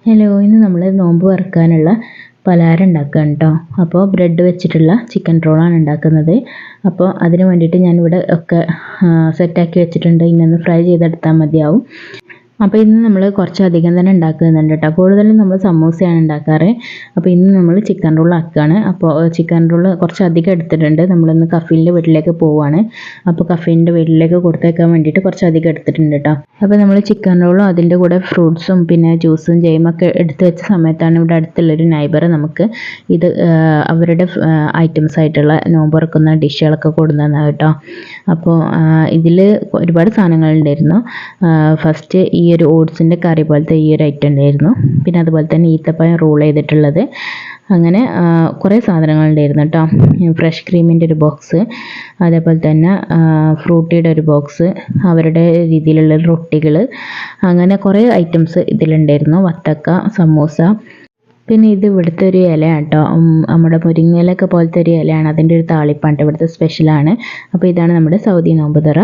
Hello, ഇന്ന് നമ്മൾ നോമ്പ് തുറക്കാനുള്ള പലഹാരം ഉണ്ടാക്കുകയാണ് കേട്ടോ. അപ്പോൾ ബ്രെഡ് വെച്ചിട്ടുള്ള ചിക്കൻ റോളാണ് ഉണ്ടാക്കുന്നത്. അപ്പോൾ അതിന് വേണ്ടിയിട്ട് ഞാനിവിടെ ഒക്കെ സെറ്റാക്കി വെച്ചിട്ടുണ്ട്. ഇന്നൊന്ന് ഫ്രൈ ചെയ്തെടുത്താൽ മതിയാവും. അപ്പോൾ ഇന്ന് നമ്മൾ കുറച്ചധികം തന്നെ ഉണ്ടാക്കുന്നുണ്ട് കേട്ടോ. കൂടുതലും നമ്മൾ സമൂസയാണ് ഉണ്ടാക്കാറ്. അപ്പോൾ ഇന്ന് നമ്മൾ ചിക്കൻ റോൾ ആക്കുകയാണ്. അപ്പോൾ ചിക്കൻ റോൾ കുറച്ചധികം എടുത്തിട്ടുണ്ട്. നമ്മളിന്ന് കഫീലിൻ്റെ വീട്ടിലേക്ക് പോവുകയാണ്. അപ്പോൾ കഫീലിൻ്റെ വീട്ടിലേക്ക് കൊടുത്തേക്കാൻ വേണ്ടിയിട്ട് കുറച്ചധികം എടുത്തിട്ടുണ്ട് കേട്ടോ. അപ്പോൾ നമ്മൾ ചിക്കൻ റോളും അതിൻ്റെ കൂടെ ഫ്രൂട്ട്സും പിന്നെ ജ്യൂസും ജെയിമൊക്കെ എടുത്ത് വെച്ച സമയത്താണ് ഇവിടെ അടുത്തുള്ളൊരു നൈബർ നമുക്ക് ഇത് അവരുടെ ഐറ്റംസ് ആയിട്ടുള്ള നോമ്പ് തുറക്കുന്ന ഡിഷുകളൊക്കെ കൊണ്ടുവന്നത് കേട്ടോ. അപ്പോൾ ഇതിൽ ഒരുപാട് സാധനങ്ങളുണ്ടായിരുന്നു. ഫസ്റ്റ് ഈ ഒരു ഓട്സിൻ്റെ കറി പോലത്തെ ഈ ഒരു ഐറ്റം ഉണ്ടായിരുന്നു. പിന്നെ അതുപോലെ തന്നെ ഈത്തപ്പഴം റോൾ ചെയ്തിട്ടുള്ളത്. അങ്ങനെ കുറേ സാധനങ്ങളുണ്ടായിരുന്നു കേട്ടോ. ഫ്രഷ് ക്രീമിൻ്റെ ഒരു ബോക്സ്, അതേപോലെ തന്നെ ഫ്രൂട്ടിയുടെ ഒരു ബോക്സ്, അവരുടെ രീതിയിലുള്ള റൊട്ടികൾ, അങ്ങനെ കുറേ ഐറ്റംസ് ഇതിലുണ്ടായിരുന്നു. വത്തക്ക, സമൂസ, പിന്നെ ഇത് ഇവിടുത്തെ ഒരു ഇല കേട്ടോ. നമ്മുടെ മുരിങ്ങയിലൊക്കെ പോലത്തെ ഒരു ഇലയാണ്. അതിൻ്റെ ഒരു താളിപ്പാണ് ഇവിടുത്തെ സ്പെഷ്യലാണ്. അപ്പോൾ ഇതാണ് നമ്മുടെ സൗദി നോമ്പ് തുറ.